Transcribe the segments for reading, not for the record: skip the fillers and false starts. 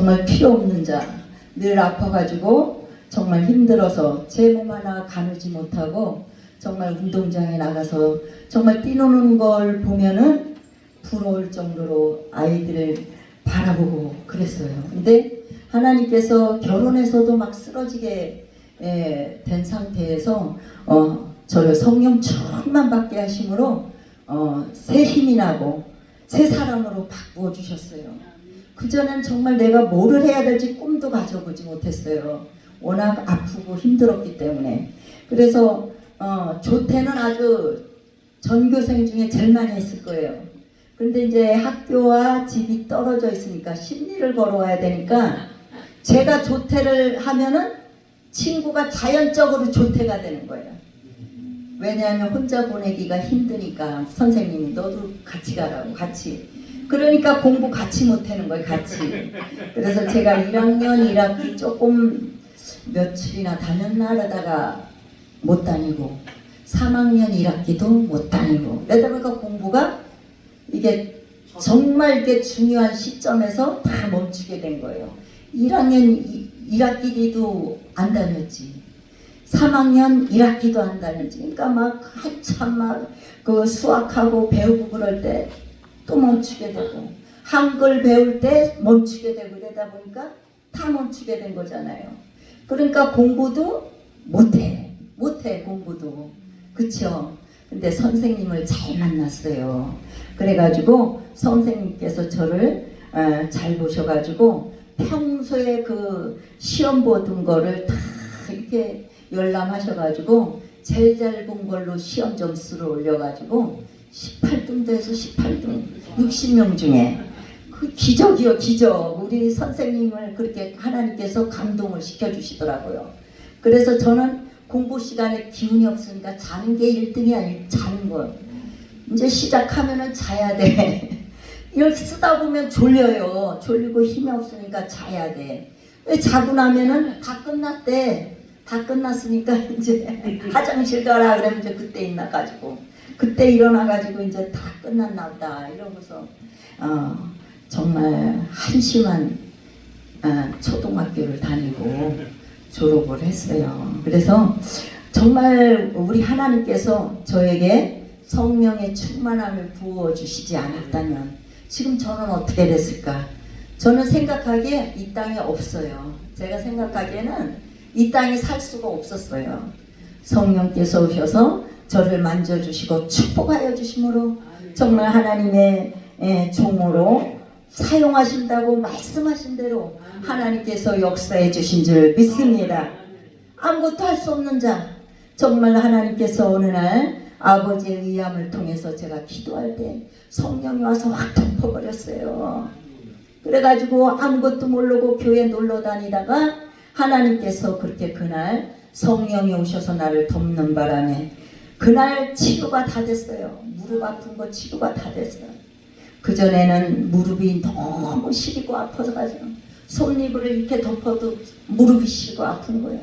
정말 필요 없는 자, 늘 아파가지고 정말 힘들어서 제 몸 하나 가누지 못하고 정말 운동장에 나가서 정말 뛰노는 걸 보면은 부러울 정도로 아이들을 바라보고 그랬어요. 근데 하나님께서 결혼해서도 막 쓰러지게 된 상태에서 저를 성령 충만 받게 하심으로 새 힘이 나고 새 사람으로 바꾸어 주셨어요. 그전엔 정말 내가 뭐를 해야 될지 꿈도 가져보지 못했어요. 워낙 아프고 힘들었기 때문에. 그래서 조퇴는 아주 전교생 중에 제일 많이 했을 거예요. 근데 이제 학교와 집이 떨어져 있으니까 심리를 걸어와야 되니까 제가 조퇴를 하면은 친구가 자연적으로 조퇴가 되는 거예요. 왜냐하면 혼자 보내기가 힘드니까 선생님이 너도 같이 가라고 같이. 그러니까 공부 같이 못하는 거예요. 같이. 그래서 제가 1학년 1학기 조금 며칠이나 다녔나 하다가 못 다니고 3학년 1학기도 못 다니고 그러다 보니까 공부가 이게 정말 이게 중요한 시점에서 다 멈추게 된 거예요. 1학년 1학기도 안 다녔지. 3학년 1학기도 안 다녔지. 그러니까 막 한참 막 그 수학하고 배우고 그럴 때 또 멈추게 되고 한글 배울 때 멈추게 되고 이러다 보니까 다 멈추게 된 거잖아요. 그러니까 공부도 못해 공부도. 그쵸? 근데 선생님을 잘 만났어요. 그래가지고 선생님께서 저를 잘 보셔가지고 평소에 그 시험 보던 거를 다 이렇게 열람하셔가지고 제일 잘 본 걸로 시험 점수를 올려가지고 18등도 해서 18등 60명 중에 그 기적이요 기적. 우리 선생님을 그렇게 하나님께서 감동을 시켜주시더라고요. 그래서 저는 공부 시간에 기운이 없으니까 자는 게 1등이 아니고 자는 거. 이제 시작하면은 자야 돼. 이걸 쓰다 보면 졸려요. 졸리고 힘이 없으니까 자야 돼. 자고 나면은 다 끝났대. 다 끝났으니까 이제 화장실 가라 그러면 이제 그때 있나가지고 그때 일어나가지고 이제 다 끝났나 보다 이러고서 정말 한심한 초등학교를 다니고 졸업을 했어요. 그래서 정말 우리 하나님께서 저에게 성령의 충만함을 부어주시지 않았다면 지금 저는 어떻게 됐을까? 저는 생각하기에 이 땅에 없어요. 제가 생각하기에는 이 땅에 살 수가 없었어요. 성령께서 오셔서 저를 만져주시고 축복하여 주심으로 정말 하나님의 종으로 사용하신다고 말씀하신 대로 하나님께서 역사해 주신 줄 믿습니다. 아무것도 할 수 없는 자, 정말 하나님께서 어느 날 아버지의 의함을 통해서 제가 기도할 때 성령이 와서 확 덮어버렸어요. 그래가지고 아무것도 모르고 교회 놀러 다니다가 하나님께서 그렇게 그날 성령이 오셔서 나를 덮는 바람에 그날 치료가 다 됐어요. 무릎 아픈 거 치료가 다 됐어요. 그전에는 무릎이 너무 시리고 아파서 가지고 손잎을 이렇게 덮어도 무릎이 시리고 아픈 거예요.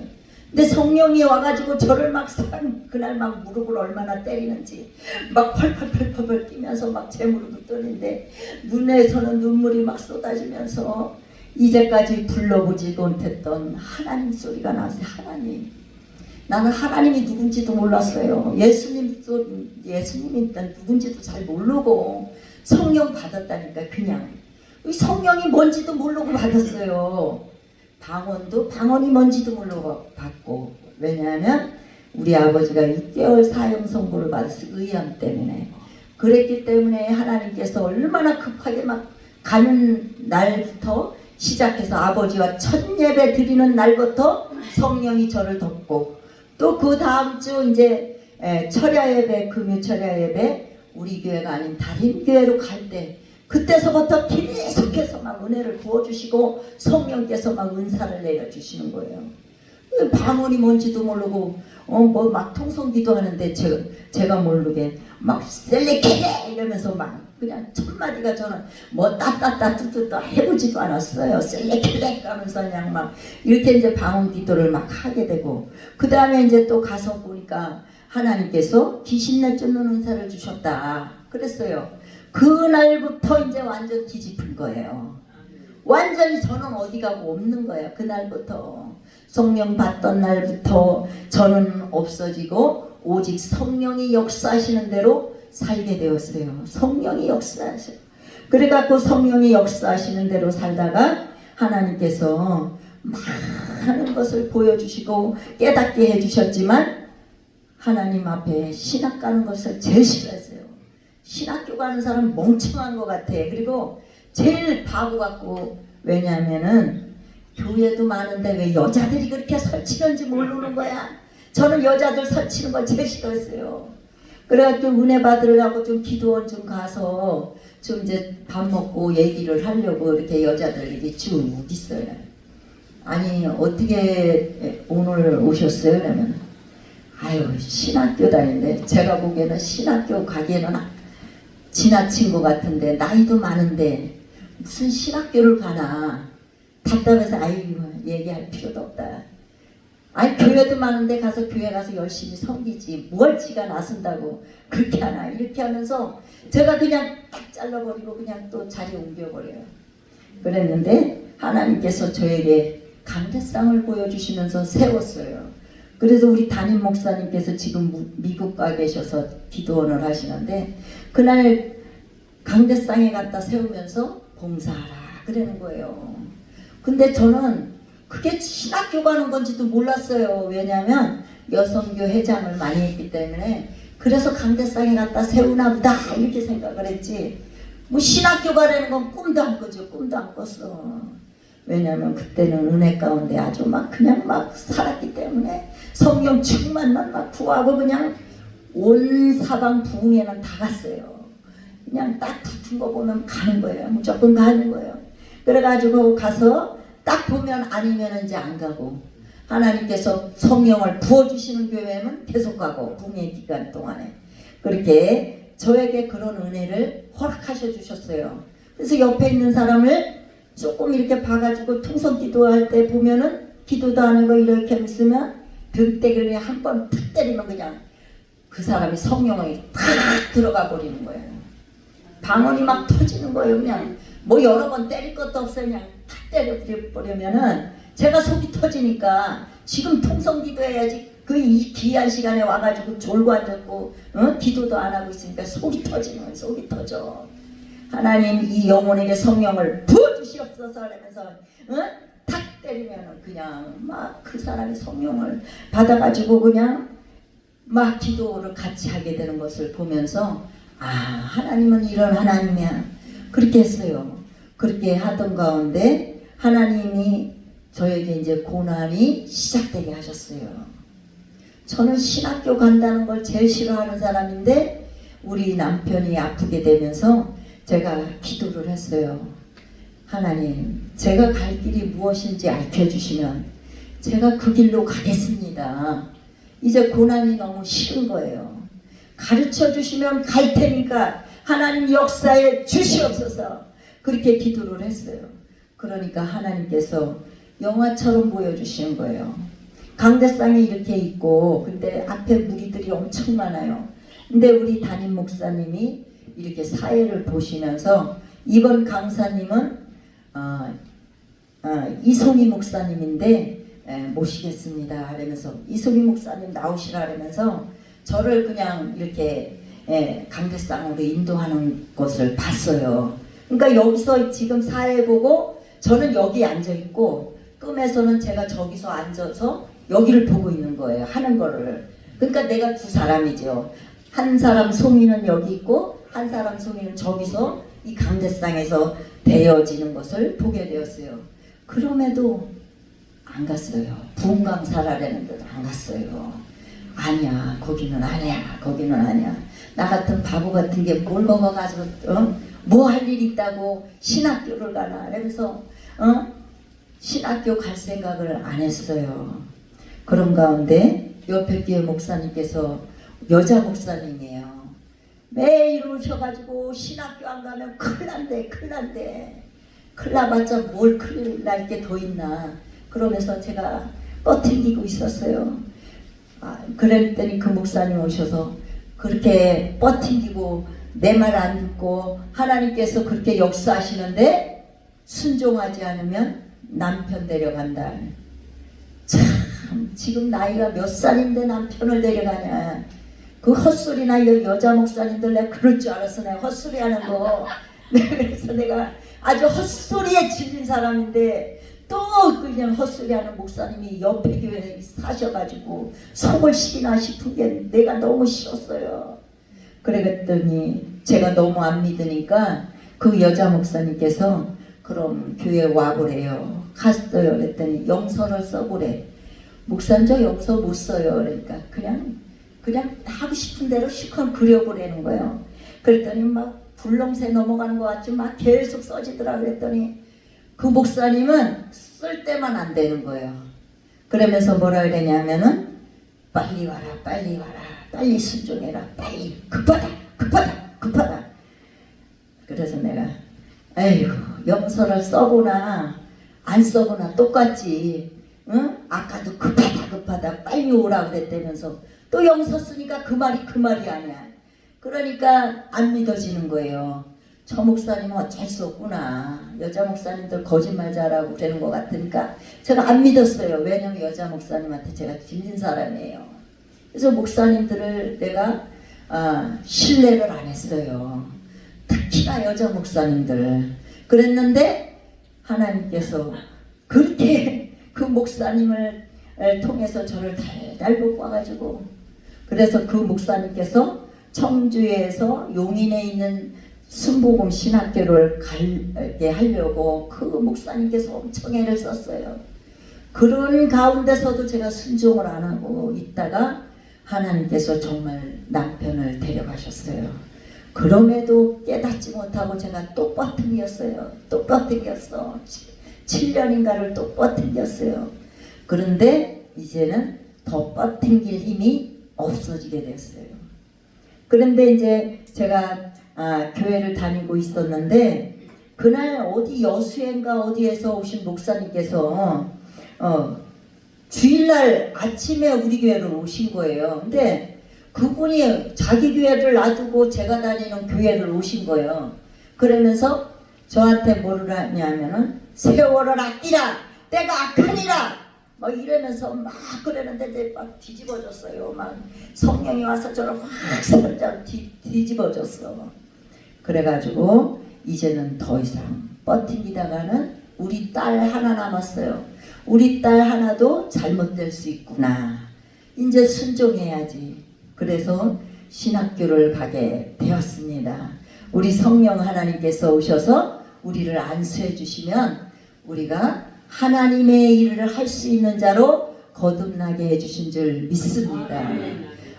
근데 성령이 와가지고 저를 막 그날 막 무릎을 얼마나 때리는지 막 펄펄펄펄 뛰면서 막 제 무릎을 뜨는데 눈에서는 눈물이 막 쏟아지면서 이제까지 불러보지도 못했던 하나님 소리가 나왔어요. 하나님. 나는 하나님이 누군지도 몰랐어요. 예수님이 일단 누군지도 잘 모르고 성령 받았다니까 그냥. 성령이 뭔지도 모르고 받았어요. 방언이 뭔지도 모르고 받고. 왜냐하면 우리 아버지가 6개월 사형 선고를 받았어요. 의암 때문에. 그랬기 때문에 하나님께서 얼마나 급하게 막 가는 날부터 시작해서 아버지와 첫 예배 드리는 날부터 성령이 저를 덮고 또 그 다음 주 이제 철야 예배, 금요 철야 예배 우리 교회가 아닌 다른 교회로 갈 때 그때서부터 계속해서 막 은혜를 부어주시고 성령께서 막 은사를 내려주시는 거예요. 방언이 뭔지도 모르고 뭐 막 통성기도 하는데 제가 모르게 막 셀레케레 이러면서 막 그냥 첫 마디가 저는 뭐 따따따 뚜뚜뚜 해보지도 않았어요. 셀레케레 하면서 그냥 막 이렇게 이제 방언 기도를 막 하게 되고 그 다음에 이제 또 가서 보니까 하나님께서 귀신 내쫓는 은사를 주셨다 그랬어요. 그날부터 이제 완전 뒤집힌 거예요. 완전히 저는 어디 가고 없는 거야. 그날부터 성령 받던 날부터 저는 없어지고 오직 성령이 역사하시는 대로 살게 되었어요. 성령이 역사하셔. 그래갖고 성령이 역사하시는 대로 살다가 하나님께서 많은 것을 보여주시고 깨닫게 해주셨지만 하나님 앞에 신학 가는 것을 제일 싫어했어요. 신학교 가는 사람 멍청한 것 같아. 그리고 제일 바보 같고, 왜냐하면은 교회도 많은데 왜 여자들이 그렇게 설치는지 모르는 거야. 저는 여자들 설치는 걸 제일 싫어했어요. 그래가지고 은혜 받으려고 좀 기도원 좀 가서 좀 이제 밥 먹고 얘기를 하려고 이렇게 여자들이 쭉 있어요. 아니 어떻게 오늘 오셨어요? 그러면 아유 신학교 다니는데, 제가 보기에는 신학교 가기에는 지나친 것 같은데 나이도 많은데 무슨 신학교를 가나 답답해서 아이고 얘기할 필요도 없다. 아니 교회도 많은데 가서 교회 가서 열심히 섬기지 뭘 지가 나선다고 그렇게 하나 이렇게 하면서 제가 그냥 딱 잘라버리고 그냥 또 자리 옮겨버려요. 그랬는데 하나님께서 저에게 강대상을 보여주시면서 세웠어요. 그래서 우리 담임 목사님께서 지금 미국 가 계셔서 기도원을 하시는데 그날 강대상에 갖다 세우면서 봉사하라 그러는 거예요. 근데 저는 그게 신학교 가는 건지도 몰랐어요. 왜냐하면 여성교 회장을 많이 했기 때문에 그래서 강대상에 갖다 세우나 보다 이렇게 생각을 했지, 뭐 신학교 가라는 건 꿈도 안 꿨죠. 꿈도 안 꿨어. 왜냐하면 그때는 은혜 가운데 아주 막 그냥 막 살았기 때문에 성령 충만만 막 구하고 그냥 온 사방 부흥에는 다 갔어요. 그냥 딱 붙은 거 보면 가는 거예요. 무조건 가는 거예요. 그래가지고 가서 딱 보면 아니면 이제 안 가고, 하나님께서 성령을 부어주시는 교회는 계속 가고 부흥의 기간 동안에 그렇게 저에게 그런 은혜를 허락하셔 주셨어요. 그래서 옆에 있는 사람을 조금 이렇게 봐가지고 통성 기도할 때 보면은 기도도 하는 거 이렇게 있으면 등대기를 한 번 탁 때리면 그냥 그 사람이 성령이 탁 들어가 버리는 거예요. 방언이 막 터지는 거예요. 그냥 뭐 여러 번 때릴 것도 없어요. 그냥 탁 때려버리면은 제가 속이 터지니까 지금 통성 기도해야지 그 이 귀한 시간에 와가지고 졸고 앉았고 기도도 안 하고 있으니까 속이 터지는 거예요. 속이 터져. 하나님 이 영혼에게 성령을 부어주시옵소서 하면서 탁 때리면 그냥 막 그 사람이 성령을 받아가지고 그냥 막 기도를 같이 하게 되는 것을 보면서 아 하나님은 이런 하나님이야 그렇게 했어요. 그렇게 하던 가운데 하나님이 저에게 이제 고난이 시작되게 하셨어요. 저는 신학교 간다는 걸 제일 싫어하는 사람인데 우리 남편이 아프게 되면서 제가 기도를 했어요. 하나님, 제가 갈 길이 무엇인지 알려주시면 제가 그 길로 가겠습니다. 이제 고난이 너무 싫은 거예요. 가르쳐 주시면 갈 테니까 하나님 역사에 주시옵소서. 그렇게 기도를 했어요. 그러니까 하나님께서 영화처럼 보여주시는 거예요. 강대상이 이렇게 있고 근데 앞에 무리들이 엄청 많아요. 근데 우리 담임 목사님이 이렇게 사회를 보시면서 이번 강사님은 이송희 목사님인데 모시겠습니다 하면서 이송희 목사님 나오시라 하면서 저를 그냥 이렇게 강대상으로 인도하는 것을 봤어요. 그러니까 여기서 지금 사회 보고 저는 여기 앉아 있고 꿈에서는 제가 저기서 앉아서 여기를 보고 있는 거예요. 하는 거를. 그러니까 내가 두 사람이죠. 한 사람 송이는 여기 있고 한 사람 송이는 저기서 이 강대상에서 되어지는 것을 보게 되었어요. 그럼에도 안 갔어요. 부흥강사라는 데도 안 갔어요. 아니야 거기는 아니야 거기는 아니야. 나 같은 바보 같은 게 뭘 먹어가지고 뭐 할 일 있다고 신학교를 가나. 그래서 신학교 갈 생각을 안 했어요. 그런 가운데 옆에 교회 목사님께서 여자 목사님이에요. 매일 오셔가지고 신학교 안 가면 큰일 난대 큰일 난대. 큰일 나봤자 뭘 큰일 날 게 더 있나. 그러면서 제가 뻗팅기고 있었어요. 그랬더니 그 목사님 오셔서 그렇게 뻗팅기고 내 말 안 듣고 하나님께서 그렇게 역사하시는데 순종하지 않으면 남편 데려간다. 참 지금 나이가 몇 살인데 남편을 데려가냐. 그 헛소리나 이 여자 목사님들 내가 그럴 줄 알았어. 내가 헛소리 하는 거. 그래서 내가 아주 헛소리에 질린 사람인데 또 그냥 헛소리 하는 목사님이 옆에 교회에 사셔가지고 속을 시키나 싶은 게 내가 너무 싫었어요. 그랬더니 제가 너무 안 믿으니까 그 여자 목사님께서 그럼 교회 와보래요. 갔어요. 그랬더니 영서를 써보래. 목사님 저 영서 못 써요. 그러니까 그냥 하고 싶은 대로 실컷 그려보라는 거예요. 그랬더니 막 불렁새 넘어가는 것 같지 막 계속 써지더라. 그랬더니 그 목사님은 쓸 때만 안 되는 거예요. 그러면서 뭐라 그러냐면은 빨리 와라 빨리 와라 빨리 순종해라 빨리 급하다. 그래서 내가 에이구 영서를 써보나 안 써보나 똑같지. 응? 아까도 급하다 빨리 오라 그랬다면서 또 영서 쓰니까 그 말이 아니야. 그러니까 안 믿어지는 거예요. 저 목사님은 어쩔 수 없구나. 여자 목사님들 거짓말 잘하고 그러는 것 같으니까 제가 안 믿었어요. 왜냐면 여자 목사님한테 제가 질린 사람이에요. 그래서 목사님들을 내가 신뢰를 안 했어요. 특히나 여자 목사님들. 그랬는데 하나님께서 그렇게 그 목사님을 통해서 저를 달달 볶아 가지고 그래서 그 목사님께서 청주에서 용인에 있는 순복음 신학교를 가게 하려고 그 목사님께서 엄청 애를 썼어요. 그런 가운데서도 제가 순종을 안 하고 있다가 하나님께서 정말 남편을 데려가셨어요. 그럼에도 깨닫지 못하고 제가 또 뻗팅겼어요. 7년인가를 또 뻗팅겼어요. 그런데 이제는 더 뻗팅길 힘이 없어지게 됐어요. 그런데 이제 제가 교회를 다니고 있었는데 그날 어디 여수인가 어디에서 오신 목사님께서 주일날 아침에 우리 교회로 오신 거예요. 근데 그분이 자기 교회를 놔두고 제가 다니는 교회를 오신 거예요. 그러면서 저한테 뭐를 하냐면은 세월을 아끼라 때가 악하니라 막 이러면서 막 그러는데 막 뒤집어졌어요. 막 성령이 와서 저를 확 살짝 뒤집어졌어. 그래가지고 이제는 더 이상 버티기다가는 우리 딸 하나 남았어요. 우리 딸 하나도 잘못될 수 있구나. 이제 순종해야지. 그래서 신학교를 가게 되었습니다. 우리 성령 하나님께서 오셔서 우리를 안수해 주시면 우리가 하나님의 일을 할 수 있는 자로 거듭나게 해주신 줄 믿습니다.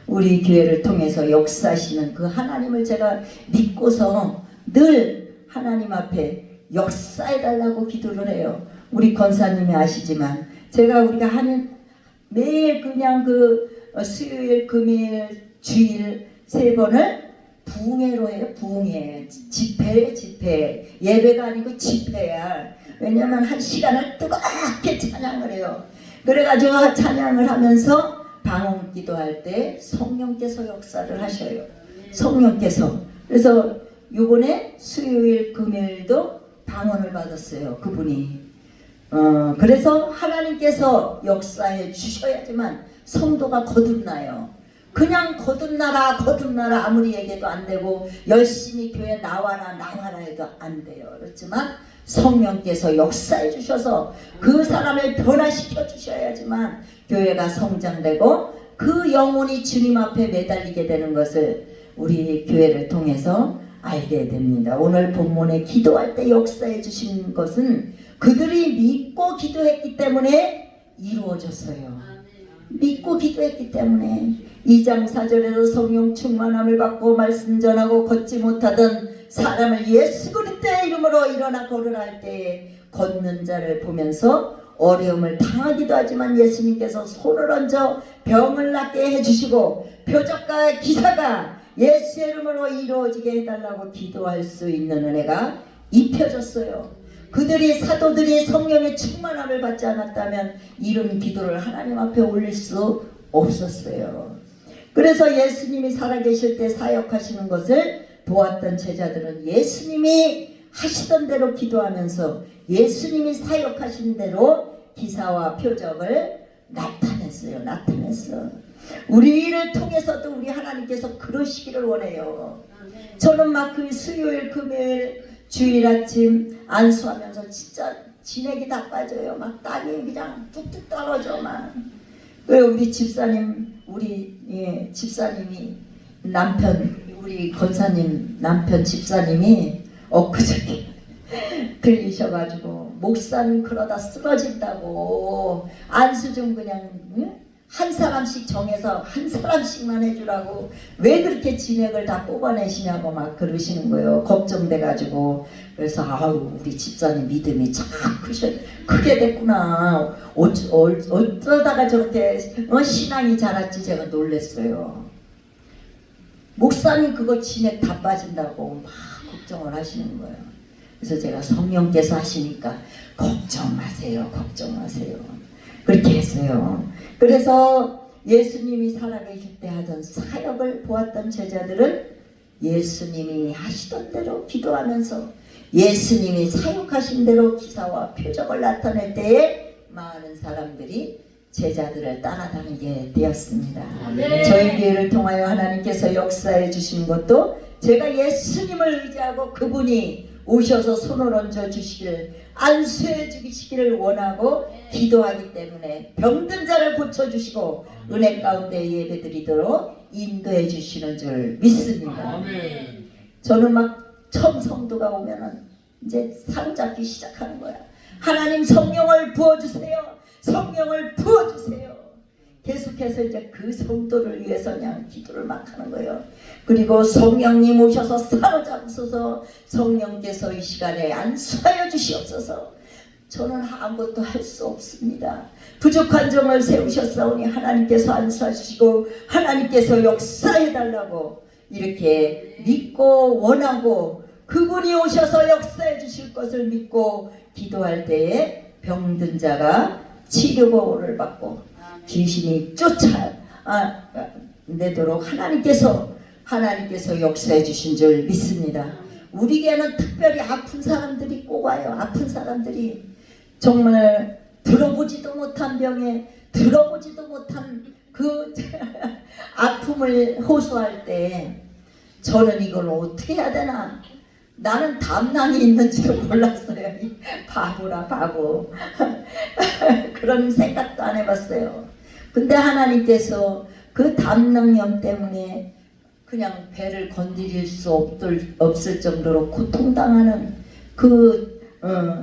우리 교회를 통해서 역사하시는 그 하나님을 제가 믿고서 늘 하나님 앞에 역사해달라고 기도를 해요. 우리 권사님이 아시지만 우리가 하는 매일 그냥 수요일, 금요일, 주일 3번을 부흥회로 해요. 부흥회. 집회. 예배가 아니고 집회야. 왜냐면 한 시간을 뜨겁게 찬양을 해요. 그래가지고 찬양을 하면서 방언 기도할 때 성령께서 역사를 하셔요. 성령께서. 그래서 요번에 수요일, 금요일도 방언을 받았어요. 그분이. 그래서 하나님께서 역사해 주셔야지만 성도가 거듭나요. 그냥 거듭나라 아무리 얘기해도 안 되고 열심히 교회 나와라 해도 안 돼요. 그렇지만 성령께서 역사해 주셔서 그 사람을 변화시켜 주셔야지만 교회가 성장되고 그 영혼이 주님 앞에 매달리게 되는 것을 우리 교회를 통해서 알게 됩니다. 오늘 본문에 기도할 때 역사해 주신 것은 그들이 믿고 기도했기 때문에 이루어졌어요. 믿고 기도했기 때문에 2장 4절에서 성령 충만함을 받고 말씀 전하고 걷지 못하던 사람을 예수 그리스도의 이름으로 일어나 걸으라 때에 걷는 자를 보면서 어려움을 당하기도 하지만 예수님께서 손을 얹어 병을 낫게 해주시고 표적과 기사가 예수의 이름으로 이루어지게 해달라고 기도할 수 있는 은혜가 입혀졌어요. 사도들이 성령의 충만함을 받지 않았다면 이런 기도를 하나님 앞에 올릴 수 없었어요. 그래서 예수님이 살아계실 때 사역하시는 것을 보았던 제자들은 예수님이 하시던 대로 기도하면서 예수님이 사역하신 대로 기사와 표적을 나타냈어. 우리를 통해서도 우리 하나님께서 그러시기를 원해요. 저는 막 그 수요일 금요일 주일 아침 안수하면서 진짜 진액이 다 빠져요. 막 땀이 그냥 뚝뚝 떨어져 막. 왜 우리 집사님 집사님이 우리 권사님 남편 집사님이 엊그저께 들리셔가지고 목사님 그러다 쓰러진다고 안수 좀 그냥 한 사람씩 정해서 한 사람씩만 해주라고 왜 그렇게 진액을 다 뽑아내시냐고 막 그러시는 거예요. 걱정돼가지고. 그래서 아우 우리 집사님 믿음이 참 크게 됐구나. 어쩌다가 저렇게 신앙이 자랐지 제가 놀랬어요. 목사님 그거 진액 다 빠진다고 막 걱정을 하시는 거예요. 그래서 제가 성령께서 하시니까 걱정 마세요. 그렇게 했어요. 그래서 예수님이 살아계실 때 하던 사역을 보았던 제자들은 예수님이 하시던 대로 기도하면서 예수님이 사역하신 대로 기사와 표적을 나타낼 때에 많은 사람들이 제자들을 따라다니게 되었습니다. 저희 교회를 통하여 하나님께서 역사해 주신 것도 제가 예수님을 의지하고 그분이 오셔서 손을 얹어 주시기를 안수해 주시기를 원하고 기도하기 때문에 병든 자를 고쳐주시고 은혜 가운데 예배드리도록 인도해 주시는 줄 믿습니다. 저는 막 처음 성도가 오면은 이제 사로잡기 시작하는 거야. 하나님 성령을 부어주세요. 성령을 부어주세요. 계속해서 이제 그 성도를 위해서 그냥 기도를 막 하는 거예요. 그리고 성령님 오셔서 사로잡으소서. 성령께서 이 시간에 안수하여 주시옵소서. 저는 아무것도 할 수 없습니다. 부족한 점을 세우셨사오니 하나님께서 안수해 주시고 하나님께서 역사해달라고 이렇게 믿고 원하고 그분이 오셔서 역사해 주실 것을 믿고 기도할 때에 병든 자가 치료를 받고 귀신이 쫓아내도록 하나님께서 역사해 주신 줄 믿습니다. 우리에게는 특별히 아픈 사람들이 꼭 와요. 아픈 사람들이 정말 들어보지도 못한 병에 들어보지도 못한 그 아픔을 호소할 때 저는 이걸 어떻게 해야 되나. 나는 담낭이 있는지도 몰랐어요. 바보라 바보. 그런 생각도 안 해봤어요. 근데 하나님께서 그 담낭염 때문에 그냥 배를 건드릴 수 없을 정도로 고통당하는 그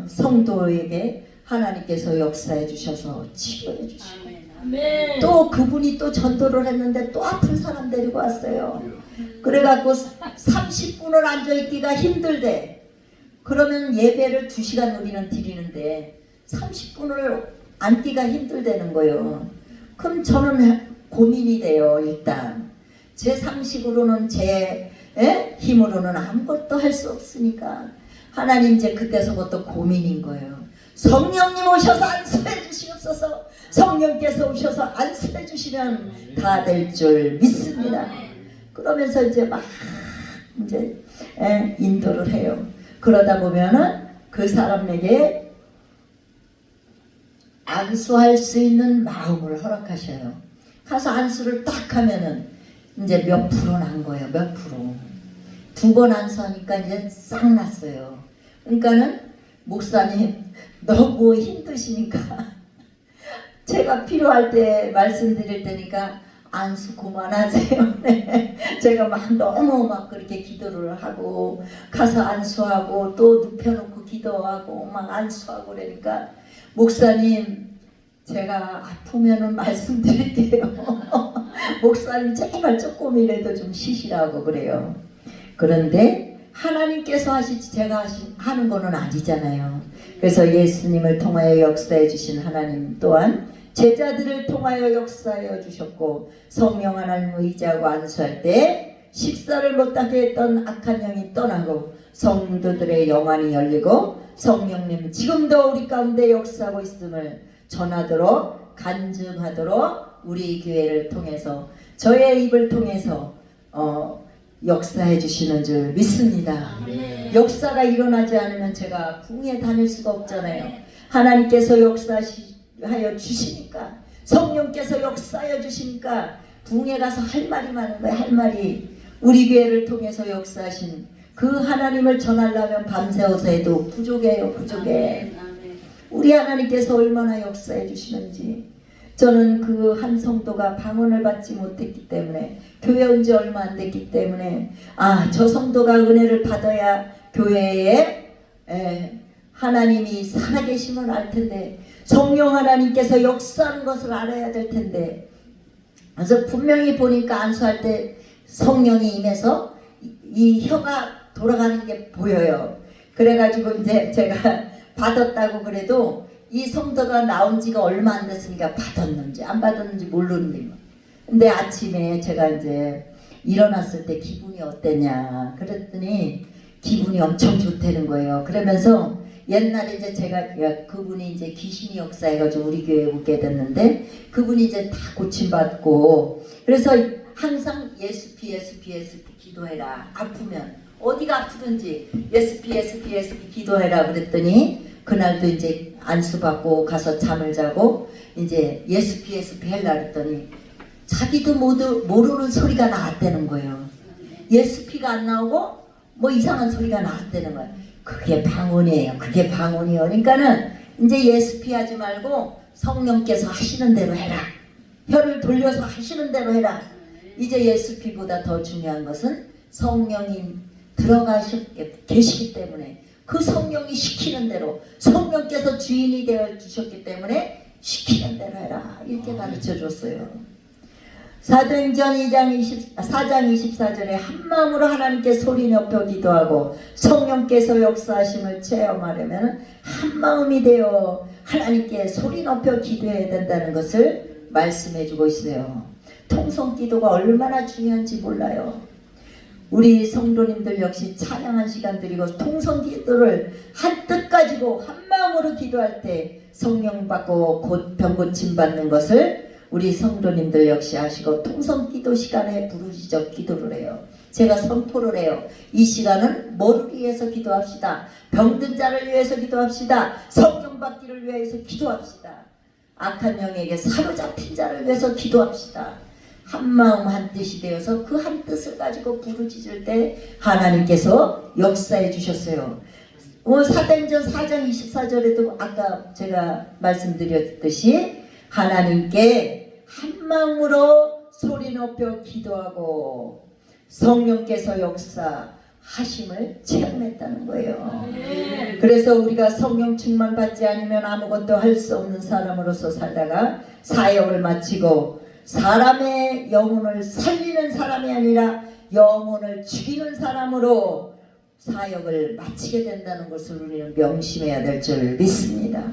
성도에게 하나님께서 역사해 주셔서 치료해 주시고 또 그분이 또 전도를 했는데 또 아픈 사람 데리고 왔어요. 그래갖고 30분을 앉아있기가 힘들대. 그러면 예배를 2시간 우리는 드리는데 30분을 앉기가 힘들다는 거예요. 그럼 저는 고민이 돼요. 일단 제 상식으로는 제 힘으로는 아무것도 할 수 없으니까 하나님 이제 그때서부터 고민인 거예요. 성령님 오셔서 안수해 주시옵소서. 성령께서 오셔서 안수해 주시면 다 될 줄 믿습니다. 그러면서 이제 막 인도를 해요. 그러다 보면은 그 사람에게 안수할 수 있는 마음을 허락하셔요. 가서 안수를 딱 하면은 이제 몇 프로 난 거예요. 몇 프로. 2번 안수하니까 이제 싹 났어요. 그러니까는 목사님 너무 힘드시니까 제가 필요할 때 말씀드릴 테니까 안수 그만하세요. 네. 제가 막 너무 막 그렇게 기도를 하고 가서 안수하고 또 눕혀놓고 기도하고 막 안수하고 그러니까 목사님 제가 아프면은 말씀드릴게요. 목사님 제발 조금이라도 좀 쉬시라고 그래요. 그런데 하나님께서 하시지 제가 하는 거는 아니잖아요. 그래서 예수님을 통하여 역사해 주신 하나님 또한 제자들을 통하여 역사하여 주셨고 성령 하나님 의지하고 안수할 때 식사를 못하게 했던 악한 영이 떠나고 성도들의 영안이 열리고 성령님 지금도 우리 가운데 역사하고 있음을 전하도록 간증하도록 우리 교회를 통해서 저의 입을 통해서 역사해 주시는 줄 믿습니다. 역사가 일어나지 않으면 제가 부흥에 다닐 수가 없잖아요. 하나님께서 역사하여 주시니까, 성령께서 역사하여 주시니까 부흥에 가서 할 말이 많은 거예요. 할 말이. 우리 교회를 통해서 역사하신 그 하나님을 전하려면 밤새워서 해도 부족해요. 부족해. 우리 하나님께서 얼마나 역사해 주시는지. 저는 그 한 성도가 방언을 받지 못했기 때문에, 교회 온 지 얼마 안 됐기 때문에, 저 성도가 은혜를 받아야 교회에 하나님이 살아계심을 알 텐데, 성령 하나님께서 역사하는 것을 알아야 될 텐데. 그래서 분명히 보니까 안수할 때 성령이 임해서 이 혀가 돌아가는 게 보여요. 그래가지고 이제 제가 받았다고 그래도 이 성도가 나온 지가 얼마 안 됐으니까 받았는지 안 받았는지 모르는데, 근데 아침에 제가 이제 일어났을 때 기분이 어땠냐 그랬더니 기분이 엄청 좋다는 거예요. 그러면서 옛날에 이제 제가 그분이 이제 귀신이 역사해가지고 우리 교회에 오게 됐는데, 그분이 이제 다 고침받고, 그래서 항상 예수피 기도해라. 아프면 어디가 아프든지 예수피 기도해라 그랬더니, 그날도 이제 안수받고 가서 잠을 자고 이제 예수피 하려 그랬더니 자기도 모르는 소리가 나왔다는 거예요. 예수피가 안 나오고 뭐 이상한 소리가 나왔다는 거예요. 그게 방언이에요. 그게 방언이에요. 그러니까는 이제 예수피 하지 말고 성령께서 하시는 대로 해라. 혀를 돌려서 하시는 대로 해라. 이제 예수피보다 더 중요한 것은 성령이 계시기 때문에, 그 성령이 시키는 대로, 성령께서 주인이 되어 주셨기 때문에 시키는 대로 해라. 이렇게 가르쳐 줬어요. 사도행전 4장 24절에 한마음으로 하나님께 소리 높여 기도하고 성령께서 역사하심을 체험하려면 한마음이 되어 하나님께 소리 높여 기도해야 된다는 것을 말씀해 주고 있어요. 통성 기도가 얼마나 중요한지 몰라요. 우리 성도님들 역시 찬양한 시간 드리고 통성 기도를 한 뜻 가지고 한 마음으로 기도할 때 성령 받고 곧 병 고침 받는 것을 우리 성도님들 역시 아시고, 통성 기도 시간에 부르짖어 기도를 해요. 제가 선포를 해요. 이 시간은 뭐를 위해서 기도합시다. 병든 자를 위해서 기도합시다. 성령 받기를 위해서 기도합시다. 악한 영에게 사로잡힌 자를 위해서 기도합시다. 한마음 한뜻이 되어서 그 한 뜻을 가지고 부르짖을 때 하나님께서 역사해 주셨어요. 사도행전 4장 24절에도 아까 제가 말씀드렸듯이 하나님께 한마음으로 소리 높여 기도하고 성령께서 역사하심을 체험했다는 거예요. 그래서 우리가 성령 충만 받지 않으면 아무것도 할 수 없는 사람으로서 살다가 사역을 마치고, 사람의 영혼을 살리는 사람이 아니라 영혼을 죽이는 사람으로 사역을 마치게 된다는 것을 우리는 명심해야 될 줄 믿습니다.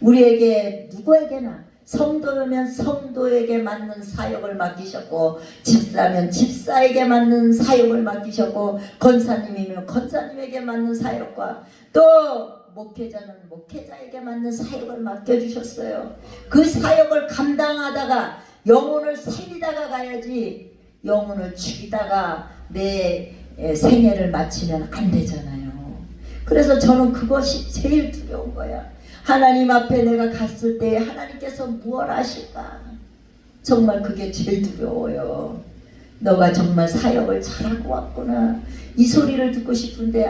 우리에게 누구에게나 성도면 성도에게 맞는 사역을 맡기셨고, 집사면 집사에게 맞는 사역을 맡기셨고, 권사님이면 권사님에게 맞는 사역과, 또 목회자는 목회자에게 맞는 사역을 맡겨주셨어요. 그 사역을 감당하다가 영혼을 살리다가 가야지, 영혼을 죽이다가 내 생애를 마치면 안 되잖아요. 그래서 저는 그것이 제일 두려운 거야. 하나님 앞에 내가 갔을 때 하나님께서 무엇 하실까? 정말 그게 제일 두려워요. 너가 정말 사역을 잘하고 왔구나. 이 소리를 듣고 싶은데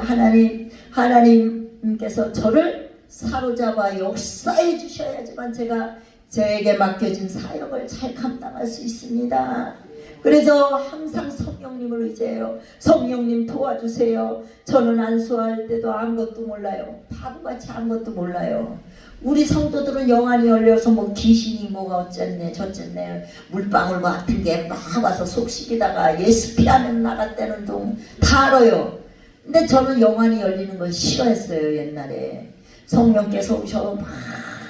하나님께서 저를 사로잡아 역사해 주셔야지만 제가 저에게 맡겨진 사역을 잘 감당할 수 있습니다. 그래서 항상 성령님을 의지해요. 성령님 도와주세요. 저는 안수할 때도 아무것도 몰라요. 바보같이 아무것도 몰라요. 우리 성도들은 영안이 열려서 뭐 귀신이 뭐가 어쨌네 저쨌네 물방울 같은 게 막 와서 속식이다가 예수 피하면 나갔다는 둥 다 알아요. 근데 저는 영안이 열리는 걸 싫어했어요. 옛날에 성령께서 오셔서 막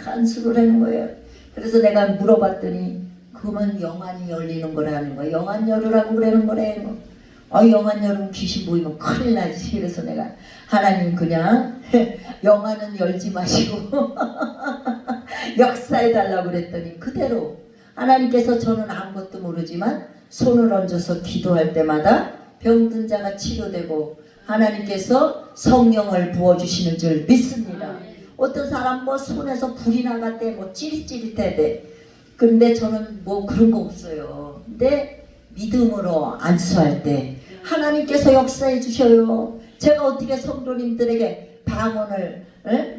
안수를 하는 거예요. 그래서 내가 물어봤더니 그러면 영안이 열리는 거라는 거야. 영안 열으라고 그러는 거래. 영안 열으면 귀신 보이면 큰일 나지. 그래서 내가 하나님 그냥 영안은 열지 마시고 역사해달라고 그랬더니 그대로 하나님께서 저는 아무것도 모르지만 손을 얹어서 기도할 때마다 병든 자가 치료되고 하나님께서 성령을 부어주시는 줄 믿습니다. 어떤 사람 뭐 손에서 불이 나갔대, 뭐 찌릿찌릿해. 근데 저는 뭐 그런 거 없어요. 근데 믿음으로 안수할 때 하나님께서 역사해 주셔요. 제가 어떻게 성도님들에게 방언을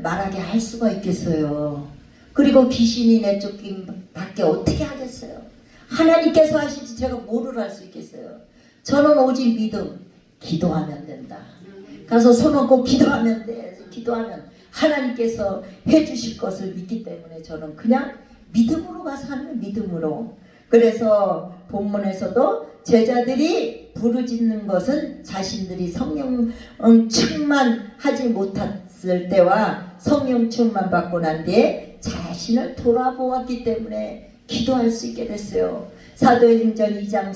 말하게 할 수가 있겠어요. 그리고 귀신이 내쫓김 밖에 어떻게 하겠어요. 하나님께서 하시지 제가 뭐를 할 수 있겠어요. 저는 오직 믿음, 기도하면 된다. 가서 손 얹고 기도하면 돼. 기도하면 하나님께서 해주실 것을 믿기 때문에 저는 그냥 믿음으로 가서 하는 믿음으로. 그래서 본문에서도 제자들이 부르짖는 것은 자신들이 성령 충만하지 못했을 때와 성령 충만 받고 난 뒤에 자신을 돌아보았기 때문에 기도할 수 있게 됐어요. 사도행전 2장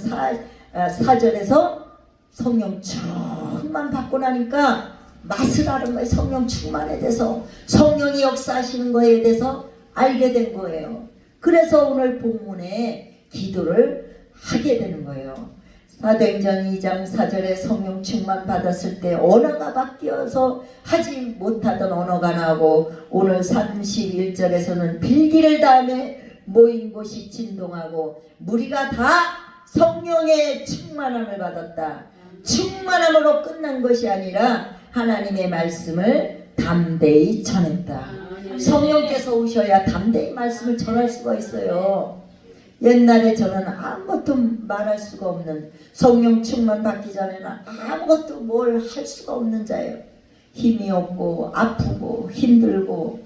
4절에서 성령 충만 받고 나니까 맛을 아는 거예요. 성령 충만에 대해서, 성령이 역사하시는 거에 대해서 알게 된 거예요. 그래서 오늘 본문에 기도를 하게 되는 거예요. 사도행전 2장 4절에 성령 충만 받았을 때 언어가 바뀌어서 하지 못하던 언어가 나오고, 오늘 31절에서는 빌기를 다음에 모인 곳이 진동하고 무리가 다 성령의 충만함을 받았다. 충만함으로 끝난 것이 아니라 하나님의 말씀을 담대히 전했다. 성령께서 오셔야 담대히 말씀을 전할 수가 있어요. 옛날에 저는 아무것도 말할 수가 없는, 성령 충만 받기 전에는 아무것도 뭘 할 수가 없는 자예요. 힘이 없고 아프고 힘들고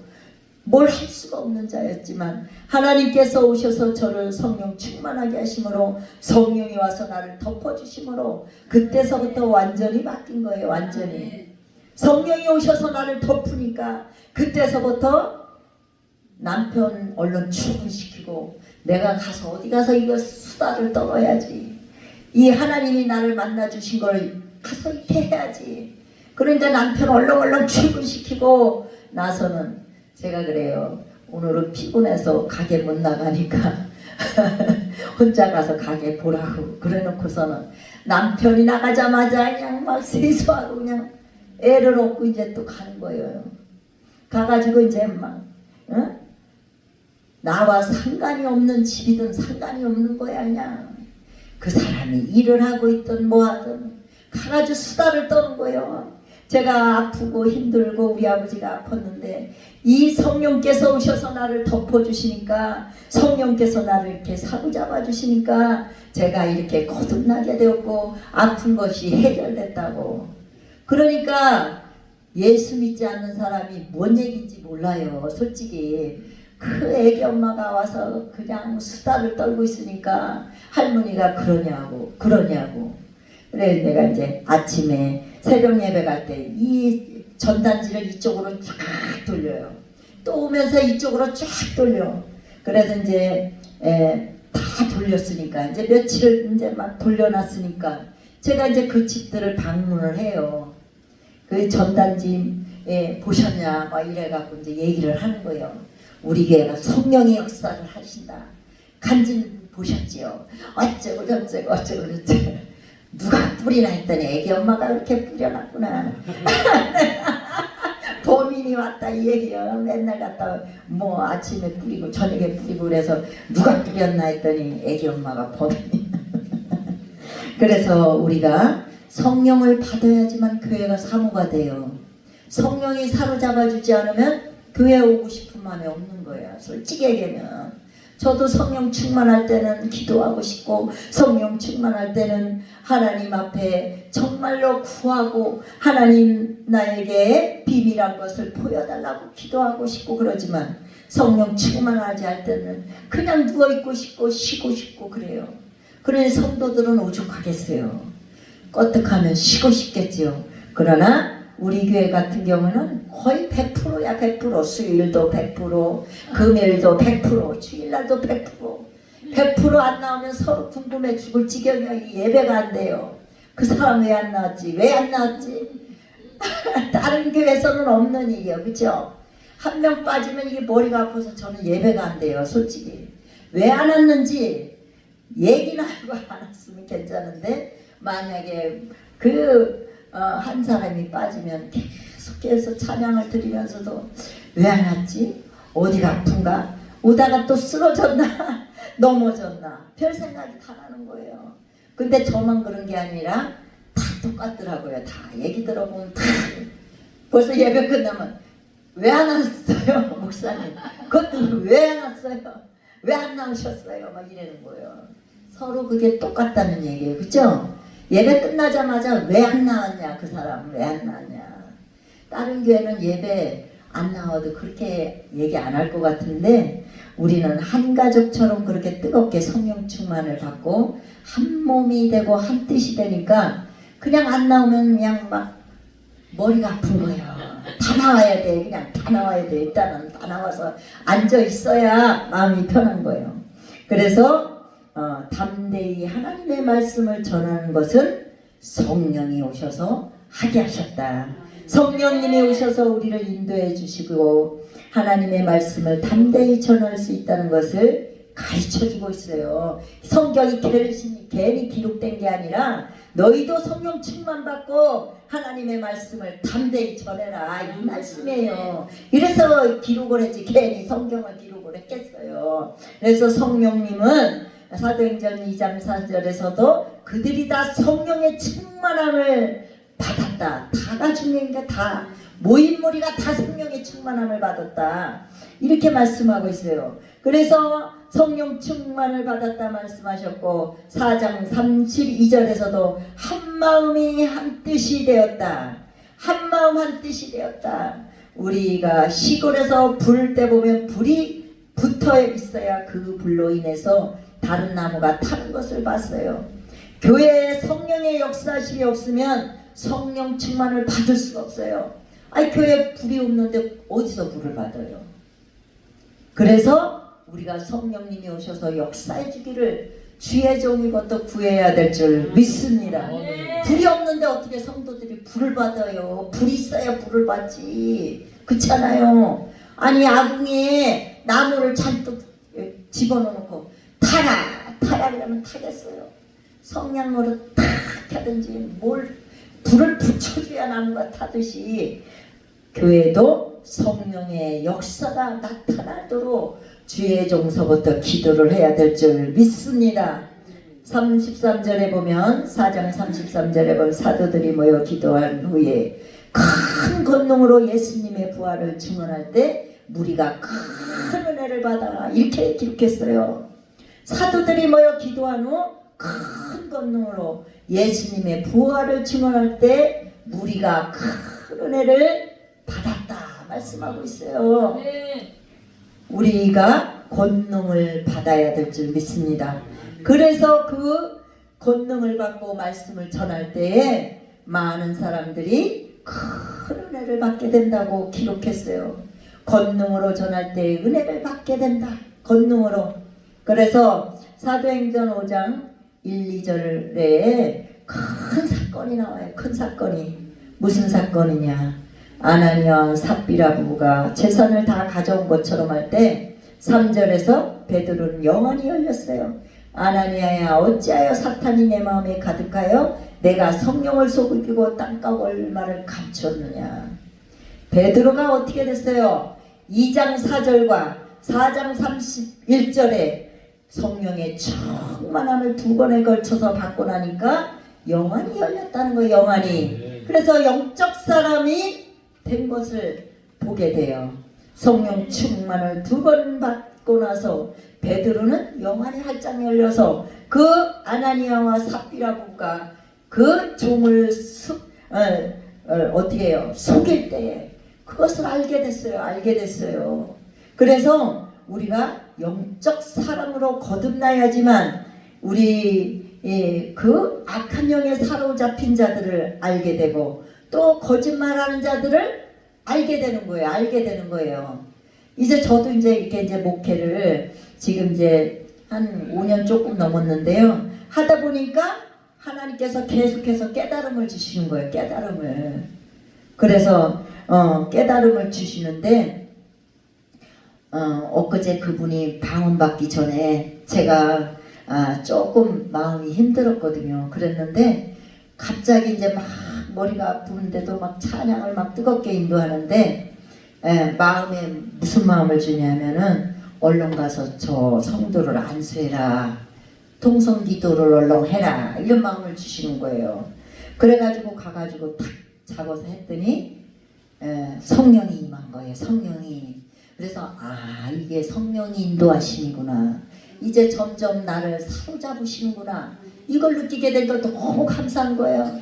뭘 할 수가 없는 자였지만 하나님께서 오셔서 저를 성령 충만하게 하심으로, 성령이 와서 나를 덮어주심으로 그때서부터 완전히 바뀐 거예요. 완전히 성령이 오셔서 나를 덮으니까 그때서부터 남편 얼른 출근시키고 내가 가서 어디 가서 이거 수다를 떨어야지, 이 하나님이 나를 만나주신 걸 가서 이렇게 해야지. 그러니까 남편 얼렁얼렁 출근시키고 나서는 제가 그래요. 오늘은 피곤해서 가게 못 나가니까 혼자 가서 가게 보라고 그래놓고서는 남편이 나가자마자 그냥 막 세수하고 그냥 애를 얻고 이제 또 가는 거예요. 가가지고 이제 막 나와 상관이 없는 집이든 상관이 없는 거야. 그냥 그 사람이 일을 하고 있든 뭐 하든 가가지고 수다를 떠는 거예요. 제가 아프고 힘들고 우리 아버지가 아팠는데 이 성령께서 오셔서 나를 덮어주시니까, 성령께서 나를 이렇게 사로잡아 주시니까 제가 이렇게 거듭나게 되었고 아픈 것이 해결됐다고. 그러니까 예수 믿지 않는 사람이 뭔 얘기인지 몰라요. 솔직히 그 애기 엄마가 와서 그냥 수다를 떨고 있으니까 할머니가 그러냐고. 그래 내가 이제 아침에 새벽 예배 갈 때 이 전단지를 이쪽으로 쫙 돌려요. 또 오면서 이쪽으로 쫙 돌려. 그래서 이제 다 돌렸으니까 이제 며칠을 이제 막 돌려놨으니까 제가 이제 그 집들을 방문을 해요. 그 전단지 보셨냐 막 이래갖고 이제 얘기를 하는 거예요. 우리 교회가 성령의 역사를 하신다. 간증 보셨지요? 어쩌고 저쩌고 누가 뿌리나 했더니 애기 엄마가 그렇게 뿌려놨구나. 범인이 왔다 이 얘기요. 맨날 갔다 뭐 아침에 뿌리고 저녁에 뿌리고 그래서 누가 뿌렸나 했더니 애기 엄마가 범인이. 그래서 우리가 성령을 받아야지만 교회가 사모가 돼요. 성령이 사로잡아주지 않으면 교회 오고 싶은 마음이 없는 거야. 솔직히 얘기하면 저도 성령 충만할 때는 기도하고 싶고, 성령 충만할 때는 하나님 앞에 정말로 구하고 하나님 나에게 비밀한 것을 보여달라고 기도하고 싶고 그러지만, 성령 충만하지 할 때는 그냥 누워있고 싶고 쉬고 싶고 그래요. 그러니 성도들은 오죽하겠어요. 껐득하면 쉬고 싶겠지요. 그러나 우리 교회 같은 경우는 거의 100%야. 100%. 수요일도 100%, 금요일도 100%, 주일날도 100%. 안 나오면 서로 궁금해 죽을 지경이야. 예배가 안 돼요. 그 사람 왜 안 나왔지? 왜 안 나왔지? 다른 교회에서는 없는 일이에요. 그렇죠? 한 명 빠지면 이게 머리가 아파서 저는 예배가 안 돼요. 솔직히 왜 안 왔는지 얘기나 하고 안 왔으면 괜찮은데 만약에 한 사람이 빠지면 계속해서 찬양을 드리면서도 왜 안 왔지? 어디가 아픈가? 오다가 또 쓰러졌나? 넘어졌나? 별 생각이 다 나는 거예요. 근데 저만 그런 게 아니라 다 똑같더라고요. 다 얘기 들어보면 다 벌써 예배 끝나면 왜 안 왔어요? 목사님 그것도 왜 안 왔어요? 왜 안 나오셨어요? 막 이러는 거예요. 서로 그게 똑같다는 얘기예요. 그죠? 예배 끝나자마자 왜 안 나왔냐? 그 사람 왜 안 나왔냐? 다른 교회는 예배 안 나와도 그렇게 얘기 안 할 것 같은데 우리는 한 가족처럼 그렇게 뜨겁게 성령 충만을 받고 한 몸이 되고 한 뜻이 되니까 그냥 안 나오면 그냥 막 머리가 아픈 거예요. 다 나와야 돼. 그냥 다 나와야 돼. 일단은 다 나와서 앉아 있어야 마음이 편한 거예요. 그래서 담대히 하나님의 말씀을 전하는 것은 성령이 오셔서 하게 하셨다. 성령님이 오셔서 우리를 인도해 주시고 하나님의 말씀을 담대히 전할 수 있다는 것을 가르쳐주고 있어요. 성경이 괜히 기록된 게 아니라 너희도 성령 충만 받고 하나님의 말씀을 담대히 전해라 이 말씀이에요. 이래서 기록을 했지 괜히 성경을 기록을 했겠어요. 그래서 성령님은 사도행전 2장 4절에서도 그들이 다 성령의 충만함을 받았다. 다가 중요한 게 다 모임무리가 다 성령의 충만함을 받았다. 이렇게 말씀하고 있어요. 그래서 성령 충만을 받았다 말씀하셨고 4장 32절에서도 한마음이 한뜻이 되었다. 한마음 한뜻이 되었다. 우리가 시골에서 불 때 보면 불이 붙어 있어야 그 불로 인해서 다른 나무가 타는 것을 봤어요. 교회에 성령의 역사심이 없으면 성령 충만을 받을 수가 없어요. 아니 교회에 불이 없는데 어디서 불을 받아요? 그래서 우리가 성령님이 오셔서 역사해 주기를 주의 종이 것도 구해야 될 줄 믿습니다. 불이 없는데 어떻게 성도들이 불을 받아요? 불이 있어야 불을 받지. 그렇잖아요. 아니 아궁이에 나무를 잔뜩 집어넣고 타라 그러면 타겠어요. 성냥으로 탁 하든지 불을 붙여줘야 나무가 타듯이 교회도 성령의 역사가 나타나도록 주의 종서부터 기도를 해야 될 줄 믿습니다. 33절에 보면 4장 33절에 보면 사도들이 모여 기도한 후에 큰 권능으로 예수님의 부활을 증언할 때 무리가 큰 은혜를 받아 이렇게 기록했어요. 사도들이 모여 기도한 후 큰 권능으로 예수님의 부활을 증언할 때 무리가 큰 은혜를 받았다 말씀하고 있어요. 우리가 권능을 받아야 될 줄 믿습니다. 그래서 그 권능을 받고 말씀을 전할 때에 많은 사람들이 큰 은혜를 받게 된다고 기록했어요. 권능으로 전할 때 은혜를 받게 된다. 권능으로. 그래서 사도행전 5장 1, 2절에 큰 사건이 나와요. 큰 사건이. 무슨 사건이냐. 아나니아와 삽비라 부부가 재산을 다 가져온 것처럼 할 때 3절에서 베드로는 영안이 열렸어요. 아나니아야 어찌하여 사탄이 내 마음에 가득하여 내가 성령을 속이고 땅값 얼마를 감췄느냐. 베드로가 어떻게 됐어요? 2장 4절과 4장 31절에 성령의 충만함을 2번에 걸쳐서 받고 나니까 영안이 열렸다는 거예요. 영안이. 그래서 영적 사람이 된 것을 보게 돼요. 성령 충만을 2번 받고 나서 베드로는 영안이 활짝 열려서 그 아나니아와 삽비라 부부가 그 종을 어떻게 해요? 속일 때에 그것을 알게 됐어요. 그래서 우리가 영적 사람으로 거듭나야지만 우리 그 악한 영에 사로잡힌 자들을 알게 되고 또 거짓말하는 자들을 알게 되는 거예요. 이제 저도 이제 목회를 지금 이제 한 5년 조금 넘었는데요. 하다 보니까 하나님께서 계속해서 깨달음을 주시는 거예요. 깨달음을. 그래서 깨달음을 주시는데 엊그제 그분이 방언받기 전에 제가 조금 마음이 힘들었거든요. 그랬는데 갑자기 이제 막 머리가 아프는데도 막 찬양을 막 뜨겁게 인도하는데 마음에 무슨 마음을 주냐면은 얼른 가서 저 성도를 안수해라, 통성기도를 얼른 해라, 이런 마음을 주시는 거예요. 그래가지고 가가지고 탁 잡아서 했더니 성령이 임한 거예요. 성령이. 그래서 이게 성령이 인도하시는구나, 이제 점점 나를 사로잡으시는구나, 이걸 느끼게 된 걸 너무 감사한 거예요.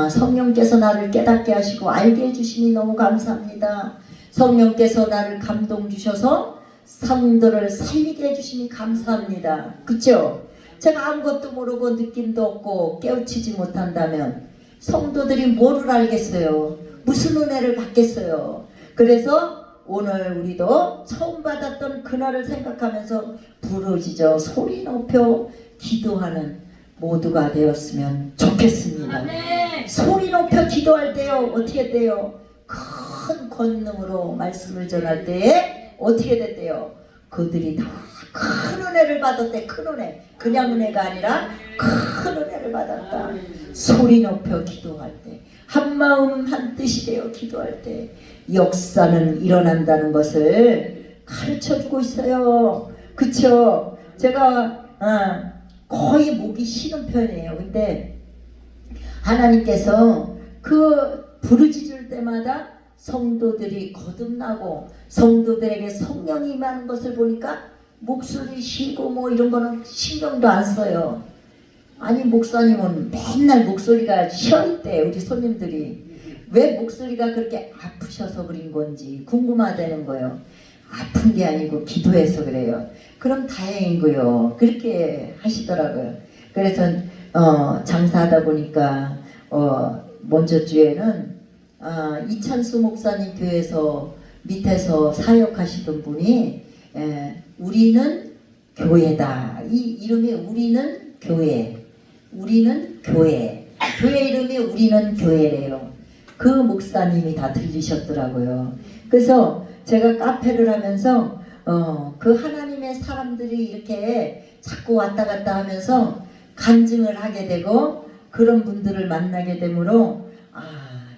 성령께서 나를 깨닫게 하시고 알게 해주시니 너무 감사합니다. 성령께서 나를 감동 주셔서 성도를 살리게 해주시니 감사합니다. 그쵸? 제가 아무것도 모르고 느낌도 없고 깨우치지 못한다면 성도들이 뭐를 알겠어요? 무슨 은혜를 받겠어요? 그래서 오늘 우리도 처음 받았던 그날을 생각하면서 부르짖어 소리 높여 기도하는 모두가 되었으면 좋겠습니다. 아멘. 소리 높여 기도할 때요 어떻게 돼요? 큰 권능으로 말씀을 전할 때에 어떻게 됐대요? 그들이 다 큰 은혜를 받았대. 큰 은혜. 그냥 은혜가 아니라 큰 은혜를 받았다. 소리 높여 기도할 때, 한마음 한뜻이 되어 기도할 때 역사는 일어난다는 것을 가르쳐주고 있어요. 그쵸? 제가 거의 목이 쉬는 편이에요. 근데 하나님께서 그 부르짖을 때마다 성도들이 거듭나고 성도들에게 성령이 임하는 것을 보니까 목소리 쉬고 뭐 이런 거는 신경도 안 써요. 아니 목사님은 맨날 목소리가 쉬어있대. 우리 손님들이 왜 목소리가 그렇게 아프셔서 그린 건지 궁금하다는 거예요. 아픈 게 아니고 기도해서 그래요. 그럼 다행이고요. 그렇게 하시더라고요. 그래서 장사하다 보니까 먼저 주에는 이찬수 목사님 교회에서 밑에서 사역하시던 분이 우리는 교회다. 이 이름이 우리는 교회. 우리는 교회. 교회 이름이 우리는 교회래요. 그 목사님이 다 들리셨더라고요. 그래서 제가 카페를 하면서 그 하나님의 사람들이 이렇게 자꾸 왔다 갔다 하면서 간증을 하게 되고 그런 분들을 만나게 되므로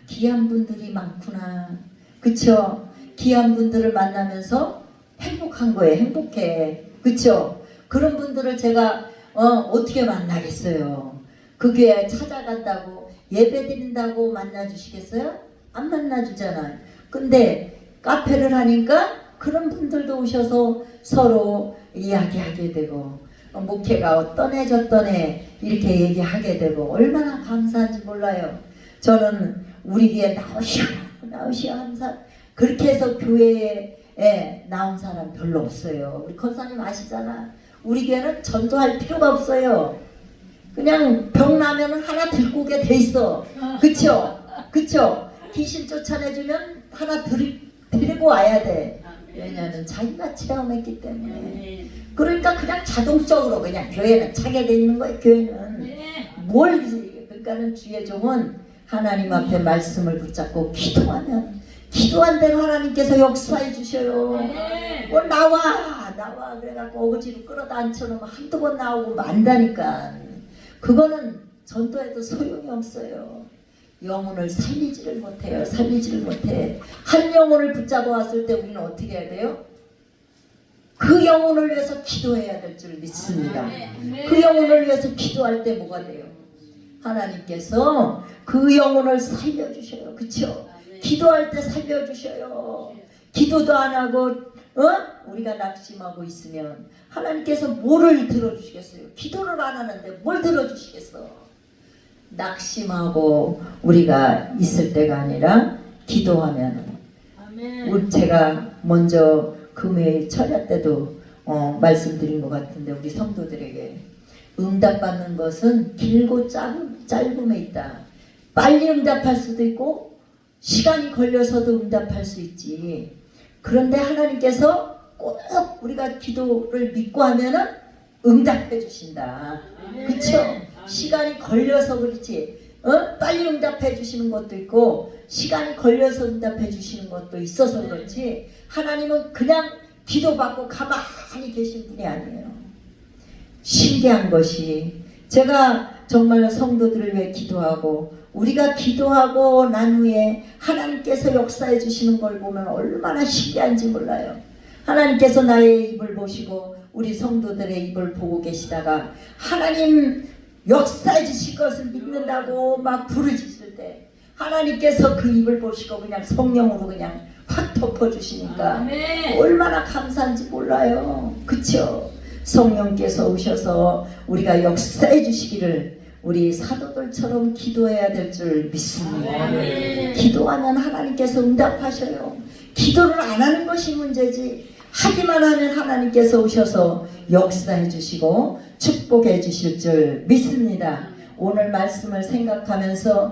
귀한 분들이 많구나. 그쵸? 귀한 분들을 만나면서 행복한 거예요. 행복해. 그쵸? 그런 분들을 제가 어떻게 만나겠어요? 그 교회에 찾아간다고 예배 드린다고 만나주시겠어요? 안 만나주잖아요. 근데 카페를 하니까 그런 분들도 오셔서 서로 이야기하게 되고 목회가 어떤 애 저떤 애 이렇게 얘기하게 되고 얼마나 감사한지 몰라요. 저는 우리 교회에 나오시오 항상 그렇게 해서 교회에 나온 사람 별로 없어요. 우리 권사님 아시잖아. 우리 교회는 전도할 필요가 없어요. 그냥 병 나면은 하나 들고 오게 돼 있어. 그쵸? 그쵸? 귀신 쫓아내주면 하나 데리고 와야 돼. 왜냐하면 자기가 체험했기 때문에. 그러니까 그냥 자동적으로 그냥 교회는 차게 돼 있는 거예요. 교회는 뭘 그러니까는 주의 종은 하나님 앞에 말씀을 붙잡고 기도하면 기도한 대로 하나님께서 역사해 주셔요. 나와 그래갖고 어거지로 끌어다 앉혀놓으면 한두 번 나오고 만다니까. 그거는 전도해도 소용이 없어요. 영혼을 살리지를 못해요. 살리지를 못해. 한 영혼을 붙잡아 왔을 때 우리는 어떻게 해야 돼요? 그 영혼을 위해서 기도해야 될 줄 믿습니다. 그 영혼을 위해서 기도할 때 뭐가 돼요? 하나님께서 그 영혼을 살려주셔요. 그쵸? 기도할 때 살려주셔요. 기도도 안 하고 우리가 낙심하고 있으면 하나님께서 뭐를 들어주시겠어요? 기도를 안 하는데 뭘 들어주시겠어? 낙심하고 우리가 있을 때가 아니라 기도하면 제가 먼저 금요일 철야 때도 말씀드린 것 같은데 우리 성도들에게 응답받는 것은 길고 짧음에 있다. 빨리 응답할 수도 있고 시간이 걸려서도 응답할 수 있지. 그런데 하나님께서 꼭 우리가 기도를 믿고 하면은 응답해 주신다. 그쵸? 시간이 걸려서 그렇지. 빨리 응답해 주시는 것도 있고 시간이 걸려서 응답해 주시는 것도 있어서 그렇지. 하나님은 그냥 기도받고 가만히 계신 분이 아니에요. 신기한 것이 제가 정말 성도들을 위해 기도하고 우리가 기도하고 난 후에 하나님께서 역사해 주시는 걸 보면 얼마나 신기한지 몰라요. 하나님께서 나의 입을 보시고 우리 성도들의 입을 보고 계시다가 하나님 역사해 주실 것을 믿는다고 막 부르짖을 때 하나님께서 그 입을 보시고 그냥 성령으로 그냥 확 덮어주시니까 얼마나 감사한지 몰라요. 그쵸? 성령께서 오셔서 우리가 역사해 주시기를 우리 사도들처럼 기도해야 될 줄 믿습니다. 기도하면 하나님께서 응답하셔요. 기도를 안 하는 것이 문제지 하기만 하면 하나님께서 오셔서 역사해 주시고 축복해 주실 줄 믿습니다. 오늘 말씀을 생각하면서